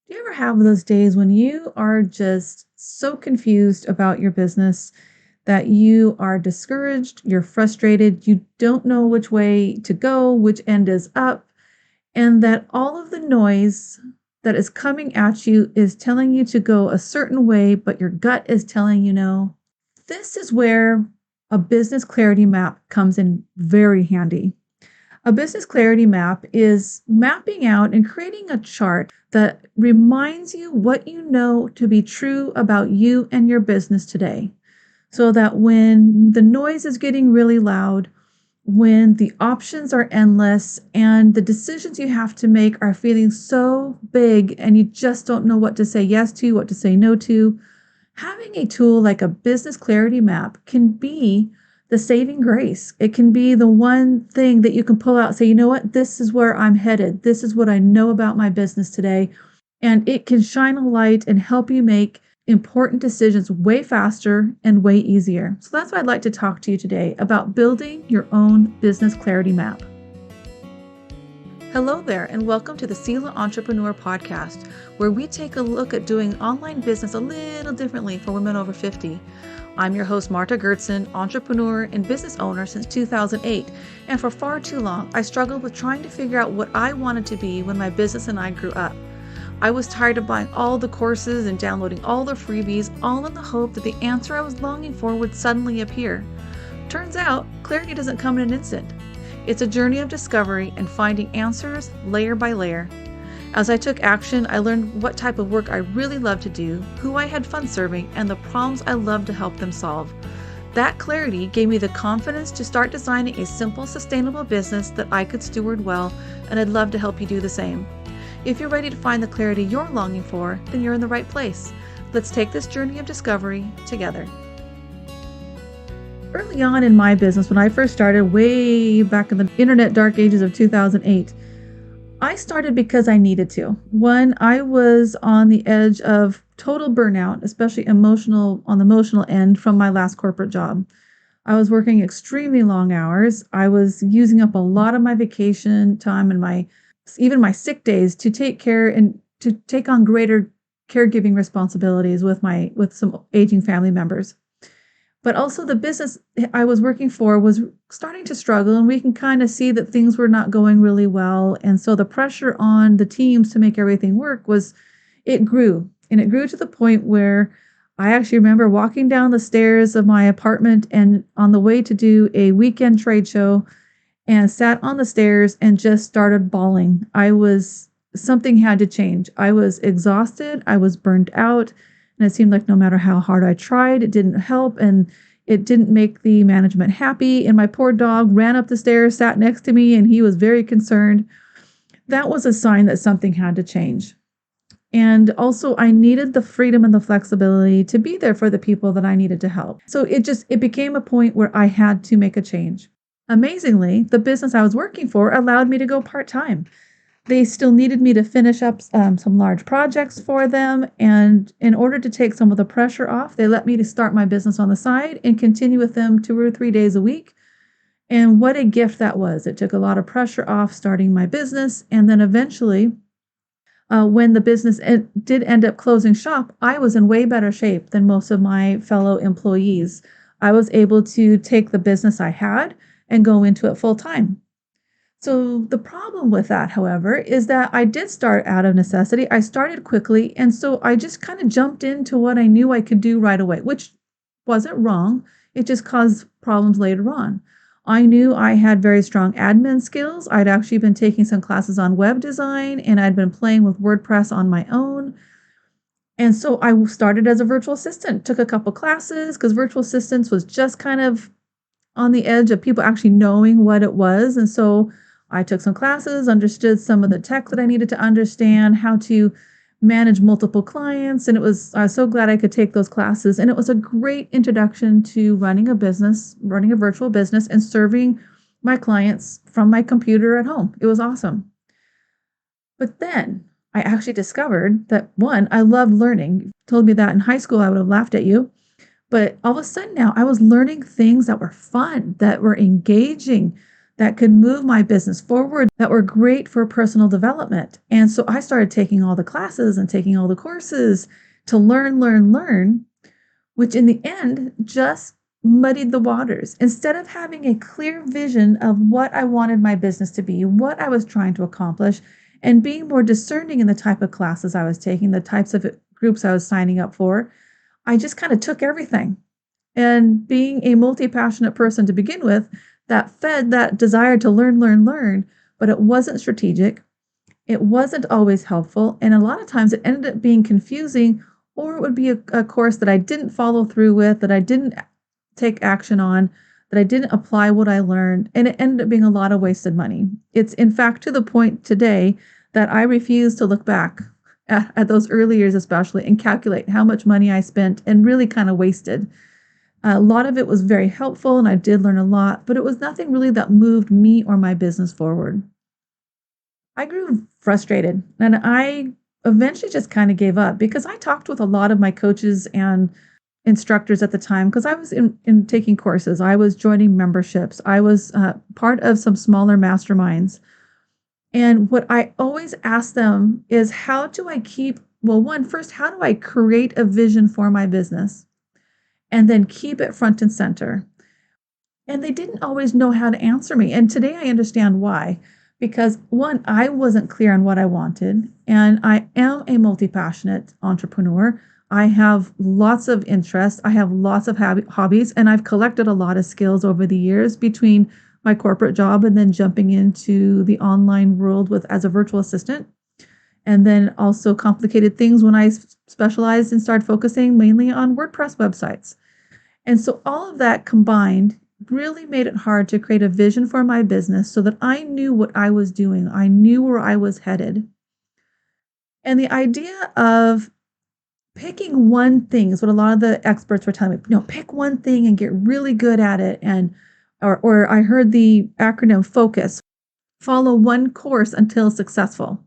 Do you ever have those days when you are just so confused about your business that you are discouraged, you're frustrated, you don't know which way to go, which end is up, and that all of the noise that is coming at you is telling you to go a certain way, but your gut is telling you no? This is where a business clarity map comes in very handy. A business clarity map is mapping out and creating a chart that reminds you what you know to be true about you and your business today. So that when the noise is getting really loud, when the options are endless and the decisions you have to make are feeling so big and you just don't know what to say yes to, what to say no to, having a tool like a business clarity map can be the saving grace. It can be the one thing that you can pull out and say, you know what, this is where I'm headed. This is what I know about my business today. And it can shine a light and help you make important decisions way faster and way easier. So that's why I'd like to talk to you today about building your own business clarity map. Hello there, and welcome to the Sela Entrepreneur Podcast, where we take a look at doing online business a little differently for women over 50. I'm your host, Marta Gertzen, entrepreneur and business owner since 2008, and for far too long, I struggled with trying to figure out what I wanted to be when my business and I grew up. I was tired of buying all the courses and downloading all the freebies, all in the hope that the answer I was longing for would suddenly appear. Turns out, clarity doesn't come in an instant. It's a journey of discovery and finding answers layer by layer. As I took action, I learned what type of work I really loved to do, who I had fun serving, and the problems I loved to help them solve. That clarity gave me the confidence to start designing a simple, sustainable business that I could steward well, and I'd love to help you do the same. If you're ready to find the clarity you're longing for, then you're in the right place. Let's take this journey of discovery together. Early on in my business, when I first started way back in the internet dark ages of 2008, I started because I needed to. One, I was on the edge of total burnout, especially on the emotional end from my last corporate job. I was working extremely long hours. I was using up a lot of my vacation time and even my sick days to take care and to take on greater caregiving responsibilities with some aging family members. But also the business I was working for was starting to struggle, and we can kind of see that things were not going really well. And so the pressure on the teams to make everything work it grew. And it grew to the point where I actually remember walking down the stairs of my apartment and on the way to do a weekend trade show and sat on the stairs and just started bawling. Something had to change. I was exhausted. I was burned out. And it seemed like no matter how hard I tried, it didn't help, and it didn't make the management happy. And my poor dog ran up the stairs, sat next to me, and he was very concerned. That was a sign that something had to change. And also, I needed the freedom and the flexibility to be there for the people that I needed to help. So it became a point where I had to make a change. Amazingly, the business I was working for allowed me to go part-time. They still needed me to finish up some large projects for them. And in order to take some of the pressure off, they let me to start my business on the side and continue with them 2 or 3 days a week. And what a gift that was. It took a lot of pressure off starting my business. And then eventually, when the business did end up closing shop, I was in way better shape than most of my fellow employees. I was able to take the business I had and go into it full time. So the problem with that, however, is that I did start out of necessity. I started quickly, and so I just kind of jumped into what I knew I could do right away, which wasn't wrong. It just caused problems later on. I knew I had very strong admin skills. I'd actually been taking some classes on web design, and I'd been playing with WordPress on my own. And so I started as a virtual assistant, took a couple classes because virtual assistants was just kind of on the edge of people actually knowing what it was. And so I took some classes, understood some of the tech that I needed to understand, how to manage multiple clients. And I was so glad I could take those classes. And it was a great introduction to running a business, running a virtual business, and serving my clients from my computer at home. It was awesome. But then I actually discovered that, one, I loved learning. If you told me that in high school, I would have laughed at you. But all of a sudden now I was learning things that were fun, that were engaging, that could move my business forward, that were great for personal development. And so I started taking all the classes and taking all the courses to learn, which in the end just muddied the waters. Instead of having a clear vision of what I wanted my business to be, what I was trying to accomplish, and being more discerning in the type of classes I was taking, the types of groups I was signing up for, I just kind of took everything. And being a multi-passionate person to begin with, that fed that desire to learn, but it wasn't strategic. It wasn't always helpful. And a lot of times it ended up being confusing, or it would be a course that I didn't follow through with, that I didn't take action on, that I didn't apply what I learned. And it ended up being a lot of wasted money. It's in fact to the point today that I refuse to look back at those early years, especially, and calculate how much money I spent and really kind of wasted. A lot of it was very helpful and I did learn a lot, but it was nothing really that moved me or my business forward. I grew frustrated and I eventually just kind of gave up because I talked with a lot of my coaches and instructors at the time because I was in taking courses. I was joining memberships. I was part of some smaller masterminds. And what I always ask them is how do I keep, well, one, first, how do I create a vision for my business and then keep it front and center? And they didn't always know how to answer me. And today I understand why. Because one, I wasn't clear on what I wanted. And I am a multi-passionate entrepreneur. I have lots of interests. I have lots of hobbies. And I've collected a lot of skills over the years between my corporate job and then jumping into the online world with as a virtual assistant. And then also complicated things when I specialized and started focusing mainly on WordPress websites. And so all of that combined really made it hard to create a vision for my business so that I knew what I was doing. I knew where I was headed. And the idea of picking one thing is what a lot of the experts were telling me. Pick one thing and get really good at it. Or I heard the acronym FOCUS, follow one course until successful.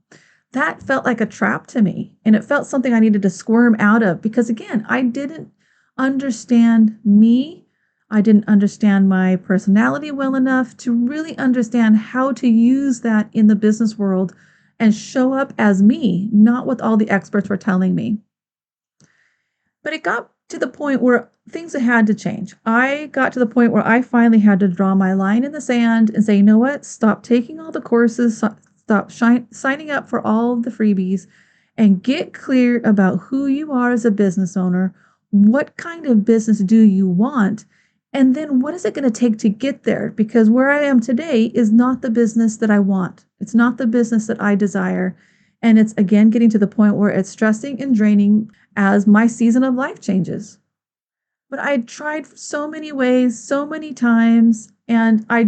That felt like a trap to me. And it felt something I needed to squirm out of because, again, I didn't understand me. I didn't understand my personality well enough to really understand how to use that in the business world and show up as me, not what all the experts were telling me. But it got to the point where things had to change. I got to the point where I finally had to draw my line in the sand and say, you know what? Stop taking all the courses, stop signing up for all the freebies, and get clear about who you are as a business owner. What kind of business do you want? And then what is it going to take to get there? Because where I am today is not the business that I want. It's not the business that I desire. And it's, again, getting to the point where it's stressing and draining as my season of life changes. But I tried so many ways, so many times, and I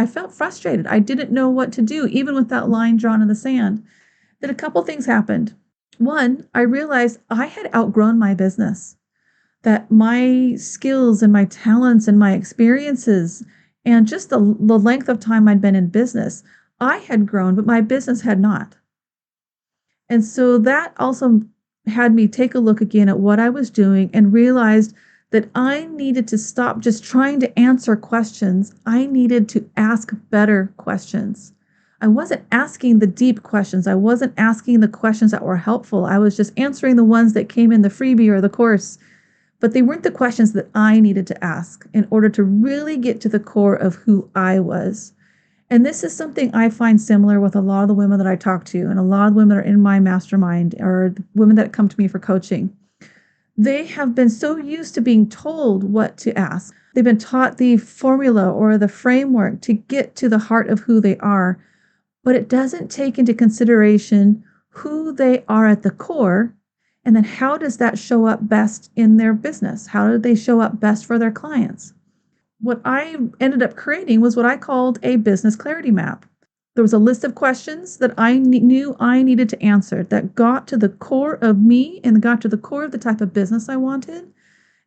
felt frustrated. I didn't know what to do, even with that line drawn in the sand. Then a couple things happened. One, I realized I had outgrown my business, that my skills and my talents and my experiences and just the length of time I'd been in business, I had grown, but my business had not. And so that also had me take a look again at what I was doing and realized that I needed to stop just trying to answer questions. I needed to ask better questions. I wasn't asking the deep questions. I wasn't asking the questions that were helpful. I was just answering the ones that came in the freebie or the course. But they weren't the questions that I needed to ask in order to really get to the core of who I was. And this is something I find similar with a lot of the women that I talk to, and a lot of the women that are in my mastermind or the women that come to me for coaching. They have been so used to being told what to ask. They've been taught the formula or the framework to get to the heart of who they are, but it doesn't take into consideration who they are at the core. And then how does that show up best in their business? How do they show up best for their clients? What I ended up creating was what I called a business clarity map. There was a list of questions that I knew I needed to answer that got to the core of me and got to the core of the type of business I wanted.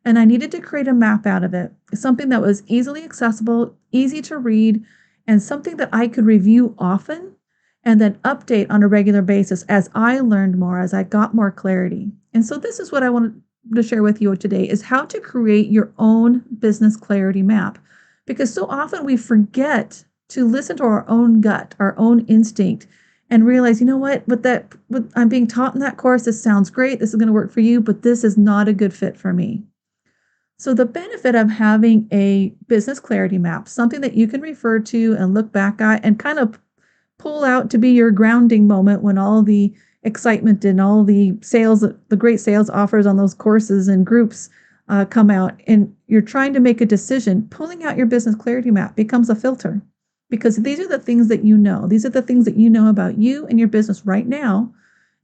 And I needed to create a map out of it, something that was easily accessible, easy to read, and something that I could review often and then update on a regular basis as I learned more, as I got more clarity. And so this is what I wanted to share with you today, is how to create your own business clarity map. Because so often we forget to listen to our own gut, our own instinct, and realize, you know what I'm being taught in that course, this sounds great, this is going to work for you, but this is not a good fit for me. So the benefit of having a business clarity map, something that you can refer to and look back at and kind of pull out to be your grounding moment when all the excitement and all the sales, the great sales offers on those courses and groups come out, and you're trying to make a decision, pulling out your business clarity map becomes a filter, because these are the things that you know. These are the things that you know about you and your business right now,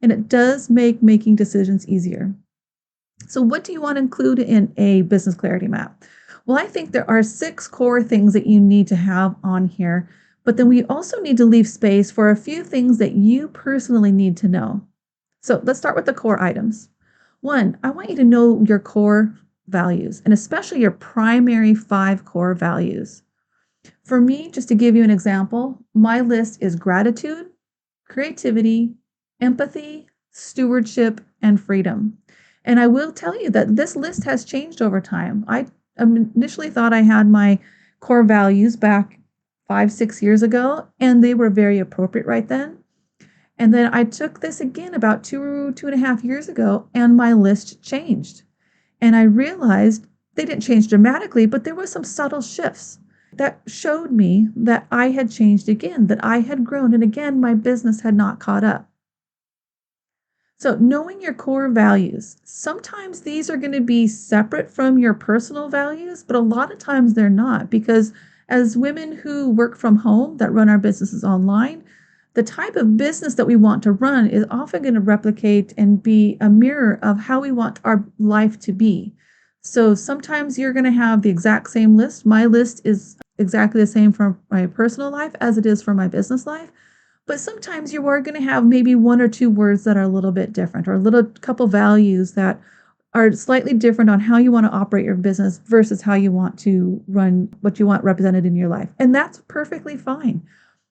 and it does make making decisions easier. So what do you want to include in a business clarity map? Well, I think there are 6 core things that you need to have on here, but then we also need to leave space for a few things that you personally need to know. So let's start with the core items. 1, I want you to know your core values, and especially your primary 5 core values. For me, just to give you an example, my list is gratitude, creativity, empathy, stewardship, and freedom. And I will tell you that this list has changed over time. I initially thought I had my core values back 5-6 years ago, and they were very appropriate right then. And then I took this again about 2.5 years ago, and my list changed. And I realized they didn't change dramatically, but there were some subtle shifts that showed me that I had changed again, that I had grown, and again, my business had not caught up. So knowing your core values, sometimes these are going to be separate from your personal values, but a lot of times they're not, because as women who work from home that run our businesses online, the type of business that we want to run is often going to replicate and be a mirror of how we want our life to be. So sometimes you're going to have the exact same list. My list is exactly the same for my personal life as it is for my business life. But sometimes you are going to have maybe 1 or 2 words that are a little bit different, or a little couple values that are slightly different on how you want to operate your business versus how you want to run what you want represented in your life. And that's perfectly fine.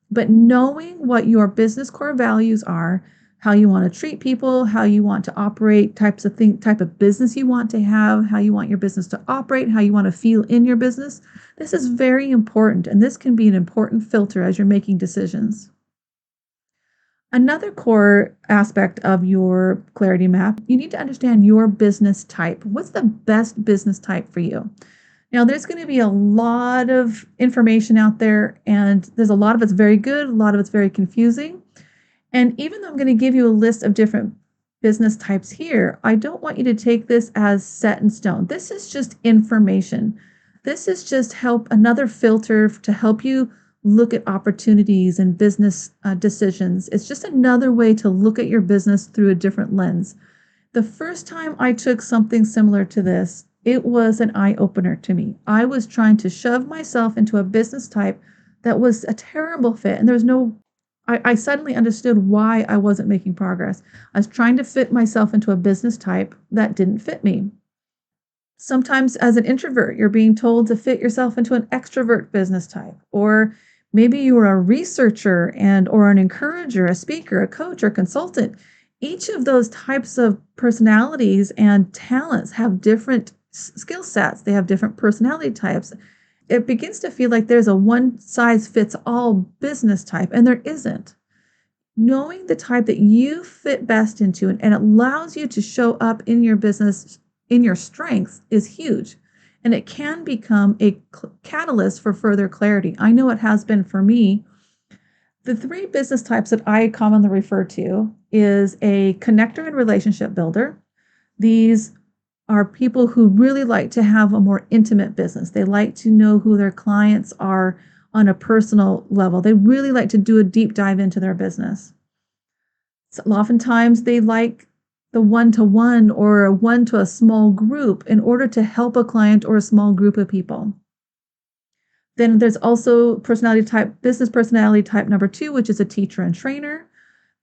But knowing what your business core values are, how you want to treat people, how you want to operate, type of business you want to have, how you want your business to operate, how you want to feel in your business, this is very important. And this can be an important filter as you're making decisions. Another core aspect of your clarity map, you need to understand your business type. What's the best business type for you? Now, there's going to be a lot of information out there, and there's a lot of it's very good, a lot of it's very confusing. And even though I'm going to give you a list of different business types here, I don't want you to take this as set in stone. This is just information. This is just another filter to help you look at opportunities and business decisions. It's just another way to look at your business through a different lens. The first time I took something similar to this, it was an eye-opener to me. I was trying to shove myself into a business type that was a terrible fit, and I suddenly understood why I wasn't making progress. I was trying to fit myself into a business type that didn't fit me. Sometimes as an introvert, you're being told to fit yourself into an extrovert business type, or maybe you are a researcher or an encourager, a speaker, a coach, or consultant. Each of those types of personalities and talents have different skill sets. They have different personality types. It begins to feel like there's a one-size-fits-all business type, and there isn't. Knowing the type that you fit best into and allows you to show up in your business in your strengths is huge. And it can become a catalyst for further clarity. I know it has been for me. The 3 business types that I commonly refer to is a connector and relationship builder. These are people who really like to have a more intimate business. They like to know who their clients are on a personal level. They really like to do a deep dive into their business. So oftentimes they like the one-to-one or a one to a small group in order to help a client or a small group of people. Then there's also business personality type number 2, which is a teacher and trainer.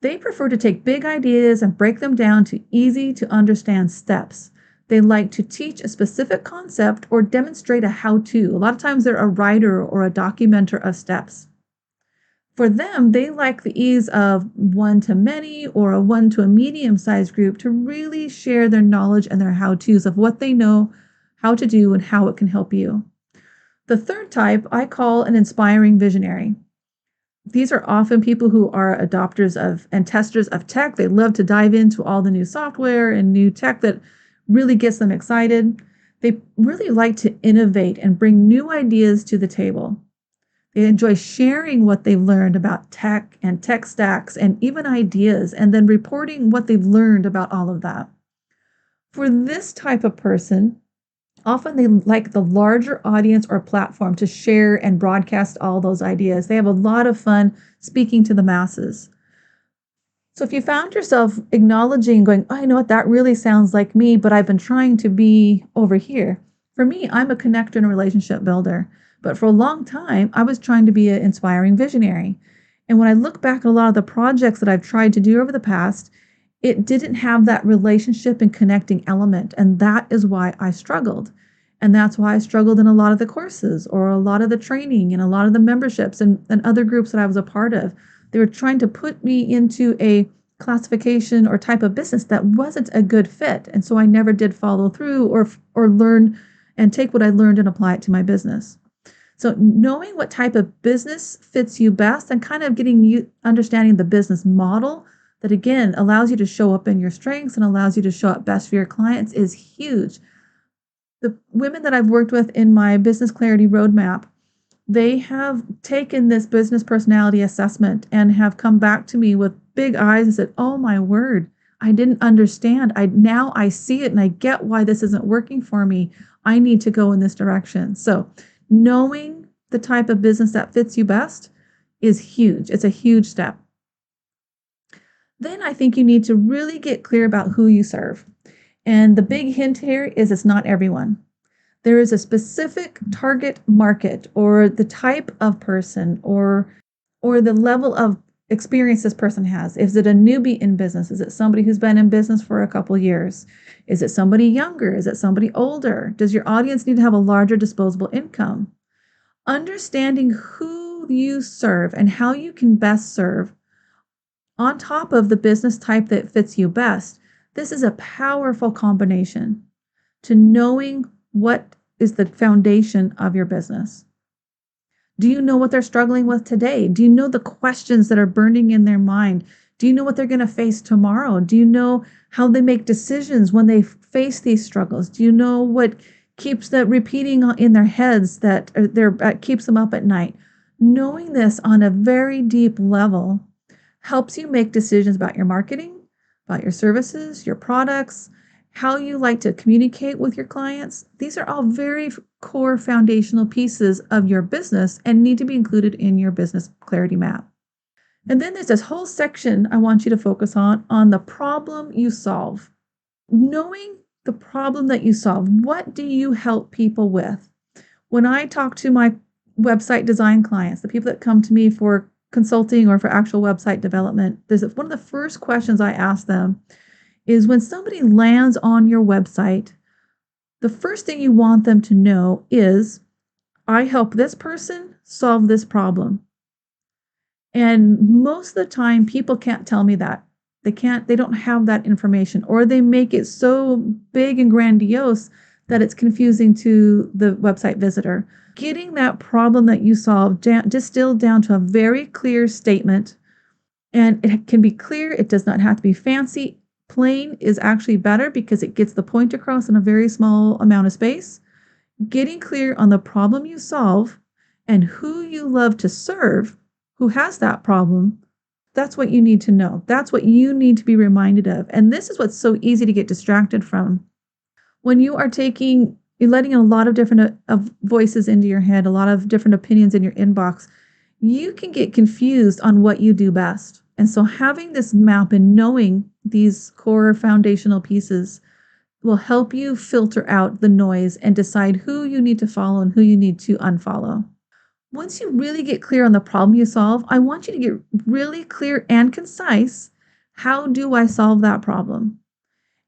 They prefer to take big ideas and break them down to easy to understand steps. They like to teach a specific concept or demonstrate a how-to. A lot of times they're a writer or a documenter of steps. For them, they like the ease of one-to-many or a one-to-a-medium-sized group to really share their knowledge and their how-tos of what they know, how to do, and how it can help you. The third type I call an inspiring visionary. These are often people who are adopters of and testers of tech. They love to dive into all the new software and new tech that really gets them excited. They really like to innovate and bring new ideas to the table. They enjoy sharing what they've learned about tech and tech stacks and even ideas, and then reporting what they've learned about all of that. For this type of person, often they like the larger audience or platform to share and broadcast all those ideas. They have a lot of fun speaking to the masses. So if you found yourself acknowledging, going, oh, you know what, that really sounds like me, but I've been trying to be over here. For me, I'm a connector and a relationship builder. But for a long time, I was trying to be an inspiring visionary. And when I look back at a lot of the projects that I've tried to do over the past, it didn't have that relationship and connecting element. And that is why I struggled. And that's why I struggled in a lot of the courses or a lot of the training and a lot of the memberships and other groups that I was a part of. They were trying to put me into a classification or type of business that wasn't a good fit. And so I never did follow through or learn and take what I learned and apply it to my business. So knowing what type of business fits you best and kind of getting you understanding the business model that again allows you to show up in your strengths and allows you to show up best for your clients is huge. The women that I've worked with in my business clarity roadmap, they have taken this business personality assessment and have come back to me with big eyes and said, oh my word, I didn't understand. Now I see it and I get why this isn't working for me. I need to go in this direction. So knowing the type of business that fits you best is huge. It's a huge step. Then I think you need to really get clear about who you serve. And the big hint here is it's not everyone. There is a specific target market or the type of person or the level of experience this person has. Is it a newbie in business? Is it somebody who's been in business for a couple of years? Is it somebody younger? Is it somebody older? Does your audience need to have a larger disposable income? Understanding who you serve and how you can best serve on top of the business type that fits you best. This is a powerful combination to knowing what is the foundation of your business. Do you know what they're struggling with today? Do you know the questions that are burning in their mind? Do you know what they're going to face tomorrow? Do you know how they make decisions when they face these struggles? Do you know what keeps that repeating in their heads that keeps them up at night? Knowing this on a very deep level helps you make decisions about your marketing, about your services, your products, how you like to communicate with your clients. These are all very core foundational pieces of your business and need to be included in your business clarity map. And then there's this whole section I want you to focus on the problem you solve. Knowing the problem that you solve, what do you help people with? When I talk to my website design clients, the people that come to me for consulting or for actual website development, there's one of the first questions I ask them is when somebody lands on your website, the first thing you want them to know is, I help this person solve this problem. And most of the time, people can't tell me that. They don't have that information, or they make it so big and grandiose that it's confusing to the website visitor. Getting that problem that you solve distilled down to a very clear statement, and it can be clear. It does not have to be fancy. Plain is actually better because it gets the point across in a very small amount of space. Getting clear on the problem you solve and who you love to serve, who has that problem, that's what you need to know. That's what you need to be reminded of. And this is what's so easy to get distracted from. When you are you're letting a lot of different voices into your head, a lot of different opinions in your inbox, you can get confused on what you do best. And so having this map and knowing these core foundational pieces will help you filter out the noise and decide who you need to follow and who you need to unfollow. Once you really get clear on the problem you solve, I want you to get really clear and concise. How do I solve that problem?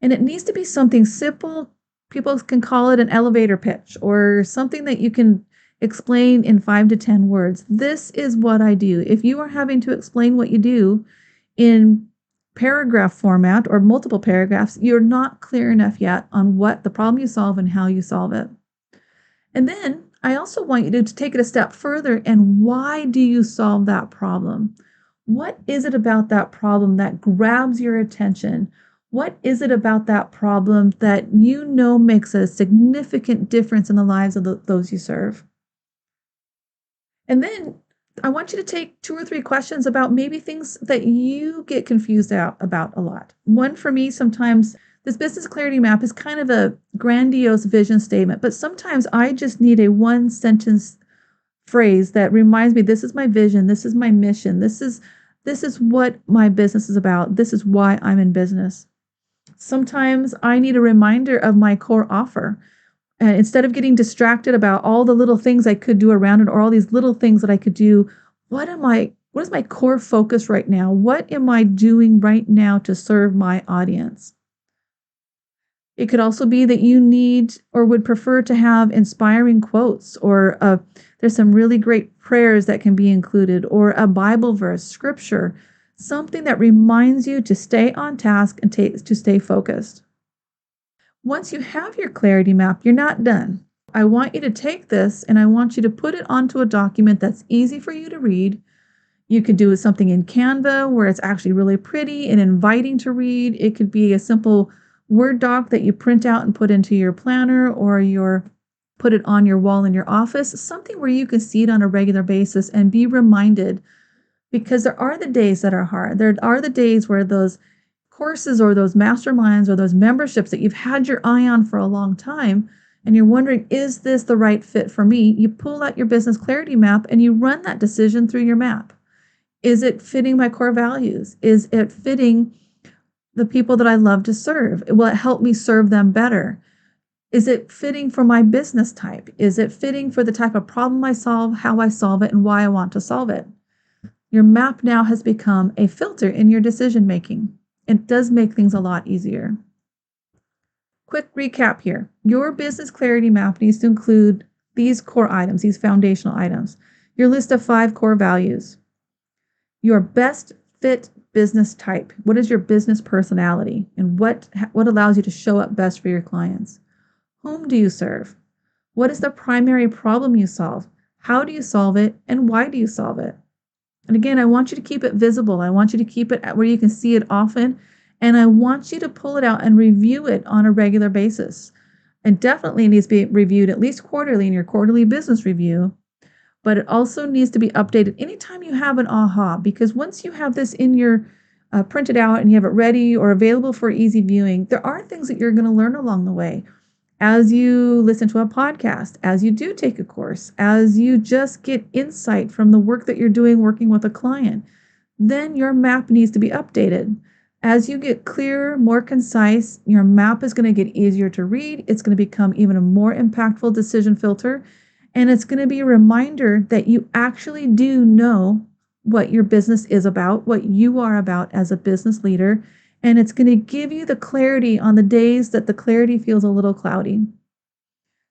And it needs to be something simple. People can call it an elevator pitch or something that you can explain in 5 to 10 words. This is what I do. If you are having to explain what you do in paragraph format or multiple paragraphs, you're not clear enough yet on what the problem you solve and how you solve it. And then I also want you to take it a step further. And why do you solve that problem? What is it about that problem that grabs your attention? What is it about that problem that you know makes a significant difference in the lives of those you serve? And then I want you to take 2 or 3 questions about maybe things that you get confused out about a lot. One for me, sometimes this business clarity map is kind of a grandiose vision statement, but sometimes I just need a one sentence phrase that reminds me this is my vision, this is my mission, this is what my business is about. This is why I'm in business. Sometimes I need a reminder of my core offer. And instead of getting distracted about all the little things I could do around it or all these little things that I could do, what is my core focus right now? What am I doing right now to serve my audience? It could also be that you need or would prefer to have inspiring quotes, or there's some really great prayers that can be included, or a Bible verse, scripture, something that reminds you to stay on task and to stay focused. Once you have your clarity map, you're not done. I want you to take this and I want you to put it onto a document that's easy for you to read. You could do something in Canva where it's actually really pretty and inviting to read. It could be a simple Word doc that you print out and put into your planner, or put it on your wall in your office, something where you can see it on a regular basis and be reminded, because there are the days that are hard. There are the days where those courses or those masterminds or those memberships that you've had your eye on for a long time and you're wondering, is this the right fit for me? You pull out your business clarity map and you run that decision through your map. Is it fitting my core values? Is it fitting the people that I love to serve? Will it help me serve them better? Is it fitting for my business type? Is it fitting for the type of problem I solve, how I solve it, and why I want to solve it? Your map now has become a filter in your decision making. It does make things a lot easier. Quick recap here. Your business clarity map needs to include these core items, these foundational items. Your list of 5 core values. Your best fit business type. What is your business personality? And what allows you to show up best for your clients? Whom do you serve? What is the primary problem you solve? How do you solve it? And why do you solve it? And again, I want you to keep it visible. I want you to keep it where you can see it often. And I want you to pull it out and review it on a regular basis. And definitely needs to be reviewed at least quarterly in your quarterly business review. But it also needs to be updated anytime you have an aha, because once you have this in your printed out and you have it ready or available for easy viewing, there are things that you're going to learn along the way. As you listen to a podcast, as you do take a course, as you just get insight from the work that you're doing working with a client, then your map needs to be updated. As you get clearer, more concise, your map is going to get easier to read. It's going to become even a more impactful decision filter. And it's going to be a reminder that you actually do know what your business is about, what you are about as a business leader. And it's going to give you the clarity on the days that the clarity feels a little cloudy.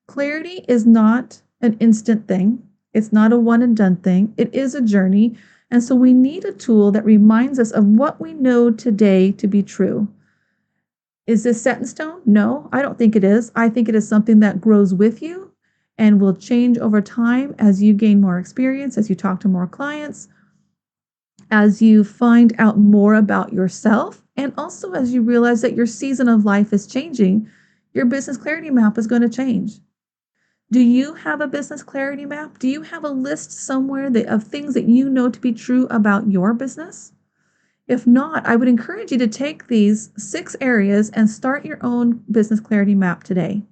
Clarity is not an instant thing. It's not a one and done thing. It is a journey. And so we need a tool that reminds us of what we know today to be true. Is this set in stone? No, I don't think it is. I think it is something that grows with you and will change over time as you gain more experience, as you talk to more clients, as you find out more about yourself, and also as you realize that your season of life is changing. Your business clarity map is going to change. Do you have a business clarity map? Do you have a list somewhere of things that you know to be true about your business? If not, I would encourage you to take these 6 areas and start your own business clarity map today.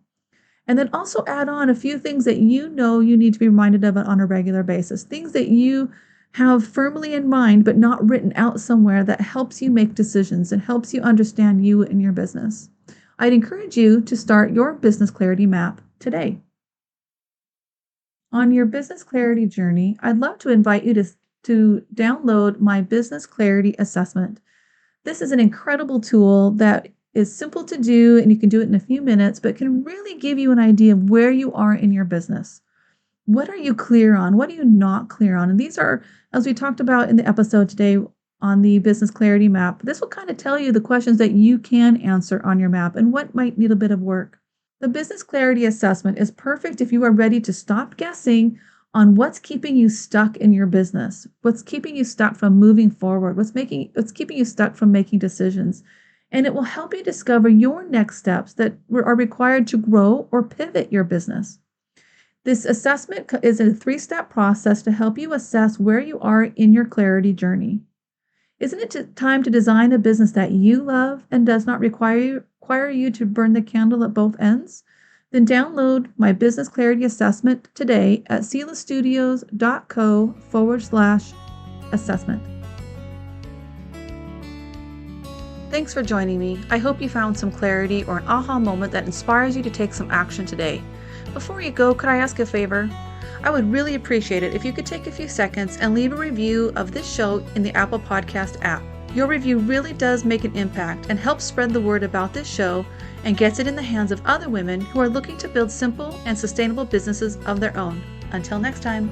And then also add on a few things that you know you need to be reminded of on a regular basis, things that you have firmly in mind but not written out somewhere that helps you make decisions and helps you understand you and your business. I'd encourage you to start your business clarity map today. On your business clarity journey, I'd love to invite you to download my business clarity assessment. This is an incredible tool that is simple to do and you can do it in a few minutes, but can really give you an idea of where you are in your business. What are you clear on? What are you not clear on? And these are, as we talked about in the episode today on the business clarity map, this will kind of tell you the questions that you can answer on your map and what might need a bit of work. The business clarity assessment is perfect if you are ready to stop guessing on what's keeping you stuck in your business, what's keeping you stuck from moving forward, what's keeping you stuck from making decisions. And it will help you discover your next steps that are required to grow or pivot your business. This assessment is a 3-step process to help you assess where you are in your clarity journey. Isn't it time to design a business that you love and does not require you to burn the candle at both ends? Then download my business clarity assessment today at selastudios.co/assessment. Thanks for joining me. I hope you found some clarity or an aha moment that inspires you to take some action today. Before you go, could I ask a favor? I would really appreciate it if you could take a few seconds and leave a review of this show in the Apple Podcast app. Your review really does make an impact and helps spread the word about this show and gets it in the hands of other women who are looking to build simple and sustainable businesses of their own. Until next time.